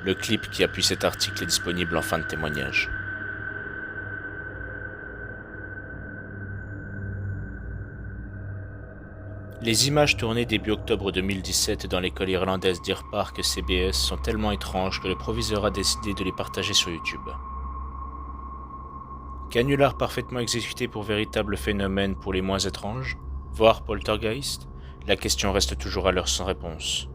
Le clip qui appuie cet article est disponible en fin de témoignage. Les images tournées début octobre 2017 dans l'école irlandaise Deer Park CBS sont tellement étranges que le proviseur a décidé de les partager sur YouTube. Canular parfaitement exécuté pour véritable phénomène pour les moins étranges, voire poltergeist, la question reste toujours à l'heure sans réponse.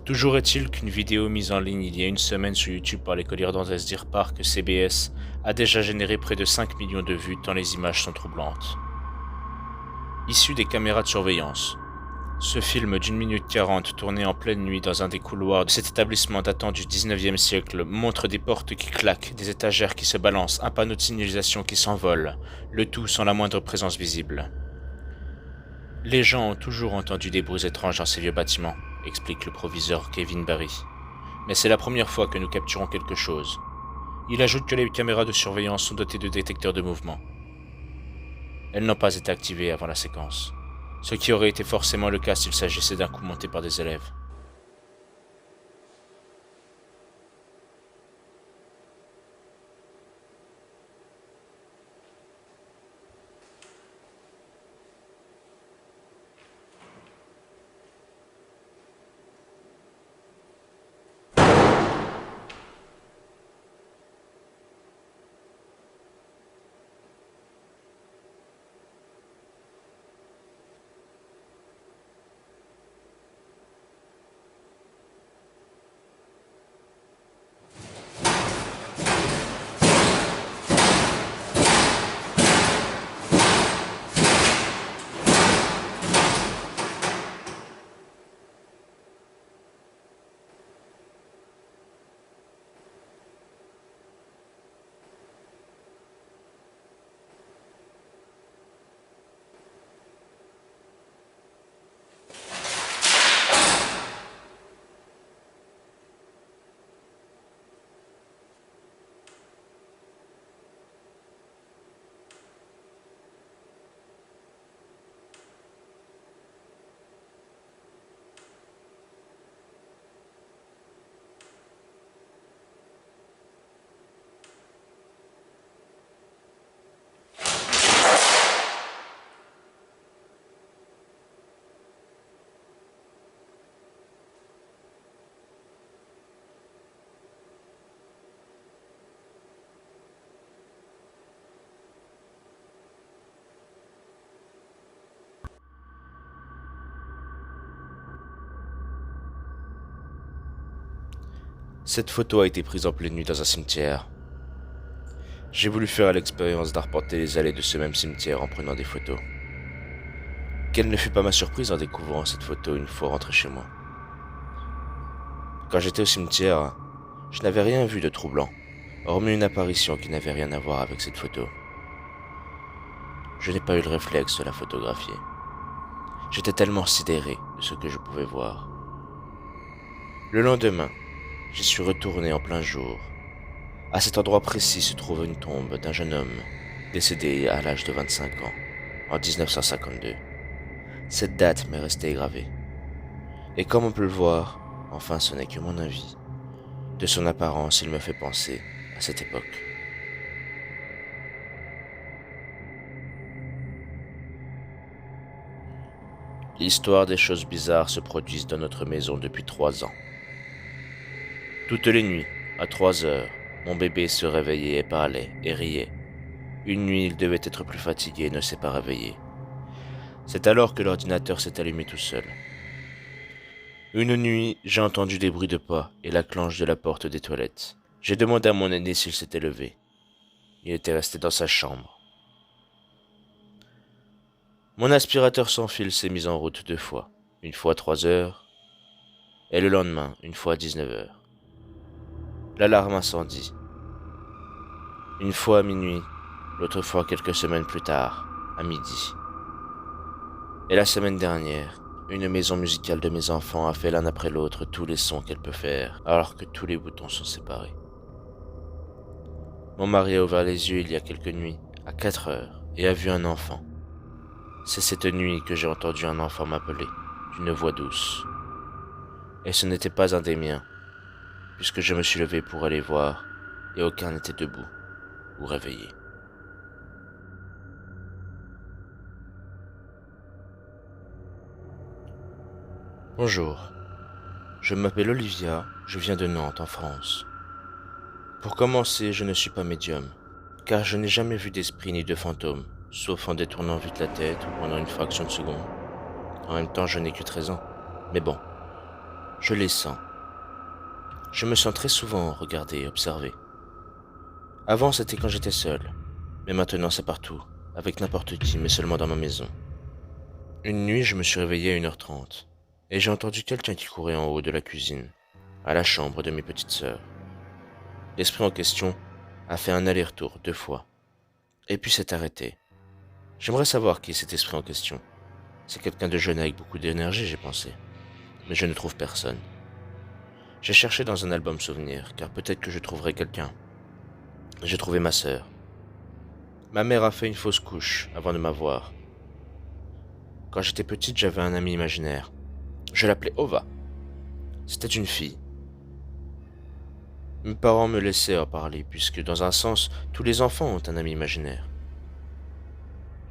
Toujours est-il qu'une vidéo mise en ligne il y a une semaine sur YouTube par l'école irlandaise Deer Park CBS a déjà généré près de 5 millions de vues tant les images sont troublantes. Issu des caméras de surveillance, ce film d'une minute 40 tourné en pleine nuit dans un des couloirs de cet établissement datant du 19e siècle montre des portes qui claquent, des étagères qui se balancent, un panneau de signalisation qui s'envole, le tout sans la moindre présence visible. Les gens ont toujours entendu des bruits étranges dans ces vieux bâtiments, explique le proviseur Kevin Barry. Mais c'est la première fois que nous capturons quelque chose. Il ajoute que les caméras de surveillance sont dotées de détecteurs de mouvement. Elles n'ont pas été activées avant la séquence, ce qui aurait été forcément le cas s'il s'agissait d'un coup monté par des élèves. Cette photo a été prise en pleine nuit dans un cimetière. J'ai voulu faire l'expérience d'arpenter les allées de ce même cimetière en prenant des photos. Quelle ne fut pas ma surprise en découvrant cette photo une fois rentré chez moi. Quand j'étais au cimetière, je n'avais rien vu de troublant, hormis une apparition qui n'avait rien à voir avec cette photo. Je n'ai pas eu le réflexe de la photographier. J'étais tellement sidéré de ce que je pouvais voir. Le lendemain, j'y suis retourné en plein jour. À cet endroit précis se trouve une tombe d'un jeune homme décédé à l'âge de 25 ans, en 1952. Cette date m'est restée gravée. Et comme on peut le voir, enfin ce n'est que mon avis, de son apparence il me fait penser à cette époque. L'histoire des choses bizarres se produisent dans notre maison depuis 3 ans. Toutes les nuits, à 3 heures, mon bébé se réveillait et parlait et riait. Une nuit, il devait être plus fatigué et ne s'est pas réveillé. C'est alors que l'ordinateur s'est allumé tout seul. Une nuit, j'ai entendu des bruits de pas et la clenche de la porte des toilettes. J'ai demandé à mon aîné s'il s'était levé. Il était resté dans sa chambre. Mon aspirateur sans fil s'est mis en route 2 fois. Une fois à 3 heures et le lendemain, une fois à 19 heures. L'alarme incendie. Une fois à minuit, l'autre fois quelques semaines plus tard, à midi. Et la semaine dernière, une maison musicale de mes enfants a fait l'un après l'autre tous les sons qu'elle peut faire, alors que tous les boutons sont séparés. Mon mari a ouvert les yeux il y a quelques nuits, à 4 heures, et a vu un enfant. C'est cette nuit que j'ai entendu un enfant m'appeler, d'une voix douce. Et ce n'était pas un des miens, puisque je me suis levé pour aller voir, et aucun n'était debout ou réveillé. Bonjour, je m'appelle Olivia, je viens de Nantes, en France. Pour commencer, je ne suis pas médium, car je n'ai jamais vu d'esprit ni de fantôme, sauf en détournant vite la tête ou pendant une fraction de seconde. En même temps, je n'ai que 13 ans. Mais bon, je les sens. Je me sens très souvent regardé et observé. Avant, c'était quand j'étais seul, mais maintenant c'est partout, avec n'importe qui, mais seulement dans ma maison. Une nuit, je me suis réveillé à 1h30, et j'ai entendu quelqu'un qui courait en haut de la cuisine, à la chambre de mes petites sœurs. L'esprit en question a fait un aller-retour 2 fois, et puis s'est arrêté. J'aimerais savoir qui est cet esprit en question. C'est quelqu'un de jeune avec beaucoup d'énergie, j'ai pensé, mais je ne trouve personne. J'ai cherché dans un album souvenir, car peut-être que je trouverai quelqu'un. J'ai trouvé ma sœur. Ma mère a fait une fausse couche avant de m'avoir. Quand j'étais petite, j'avais un ami imaginaire. Je l'appelais Ova. C'était une fille. Mes parents me laissaient en parler, puisque dans un sens, tous les enfants ont un ami imaginaire.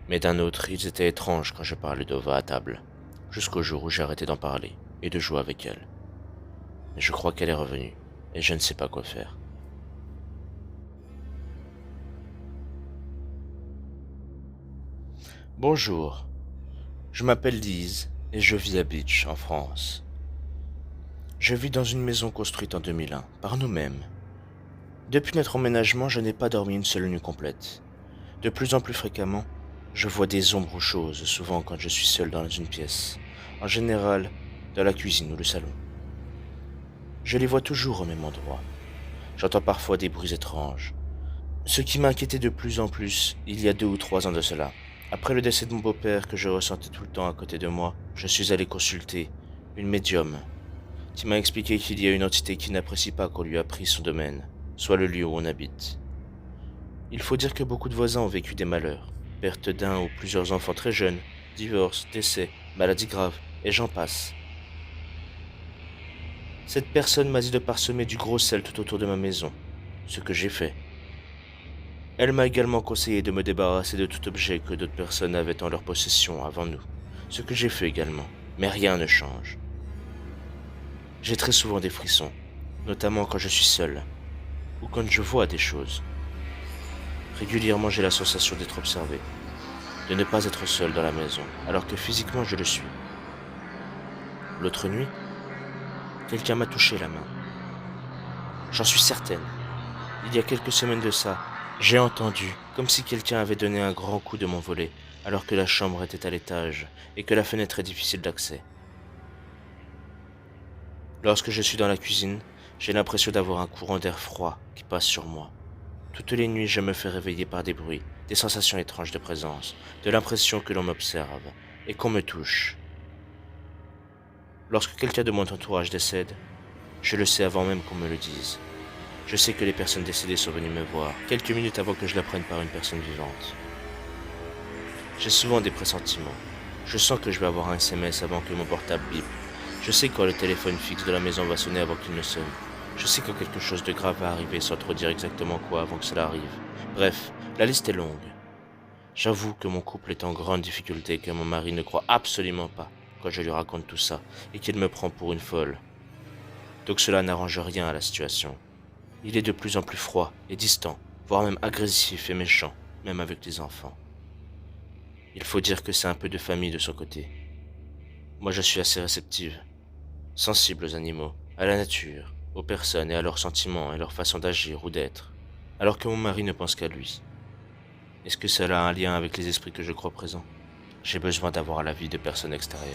Mais d'un autre, ils étaient étranges quand je parlais d'Ova à table, jusqu'au jour où j'ai arrêté d'en parler et de jouer avec elle. Mais je crois qu'elle est revenue, et je ne sais pas quoi faire. Bonjour, je m'appelle Lise et je vis à Beach, en France. Je vis dans une maison construite en 2001, par nous-mêmes. Depuis notre emménagement, je n'ai pas dormi une seule nuit complète. De plus en plus fréquemment, je vois des ombres ou choses, souvent quand je suis seul dans une pièce, en général dans la cuisine ou le salon. Je les vois toujours au même endroit. J'entends parfois des bruits étranges. Ce qui m'inquiétait de plus en plus, il y a 2 ou 3 ans de cela. Après le décès de mon beau-père que je ressentais tout le temps à côté de moi, je suis allé consulter une médium qui m'a expliqué qu'il y a une entité qui n'apprécie pas qu'on lui a pris son domaine, soit le lieu où on habite. Il faut dire que beaucoup de voisins ont vécu des malheurs, perte d'un ou plusieurs enfants très jeunes, divorces, décès, maladies graves, et j'en passe. Cette personne m'a dit de parsemer du gros sel tout autour de ma maison, ce que j'ai fait. Elle m'a également conseillé de me débarrasser de tout objet que d'autres personnes avaient en leur possession avant nous, ce que j'ai fait également, mais rien ne change. J'ai très souvent des frissons, notamment quand je suis seul, ou quand je vois des choses. Régulièrement j'ai la sensation d'être observé, de ne pas être seul dans la maison, alors que physiquement je le suis. L'autre nuit, quelqu'un m'a touché la main. J'en suis certaine. Il y a quelques semaines de ça, j'ai entendu, comme si quelqu'un avait donné un grand coup de mon volet, alors que la chambre était à l'étage et que la fenêtre est difficile d'accès. Lorsque je suis dans la cuisine, j'ai l'impression d'avoir un courant d'air froid qui passe sur moi. Toutes les nuits, je me fais réveiller par des bruits, des sensations étranges de présence, de l'impression que l'on m'observe et qu'on me touche. Lorsque quelqu'un de mon entourage décède, je le sais avant même qu'on me le dise. Je sais que les personnes décédées sont venues me voir, quelques minutes avant que je l'apprenne par une personne vivante. J'ai souvent des pressentiments. Je sens que je vais avoir un SMS avant que mon portable bip. Je sais quand le téléphone fixe de la maison va sonner avant qu'il ne sonne. Je sais quand quelque chose de grave va arriver sans trop dire exactement quoi avant que cela arrive. Bref, la liste est longue. J'avoue que mon couple est en grande difficulté et que mon mari ne croit absolument pas quand je lui raconte tout ça et qu'il me prend pour une folle. Donc cela n'arrange rien à la situation. Il est de plus en plus froid et distant, voire même agressif et méchant, même avec les enfants. Il faut dire que c'est un peu de famille de son côté. Moi je suis assez réceptive, sensible aux animaux, à la nature, aux personnes et à leurs sentiments et leur façon d'agir ou d'être, alors que mon mari ne pense qu'à lui. Est-ce que cela a un lien avec les esprits que je crois présents? J'ai besoin d'avoir l'avis de personnes extérieures.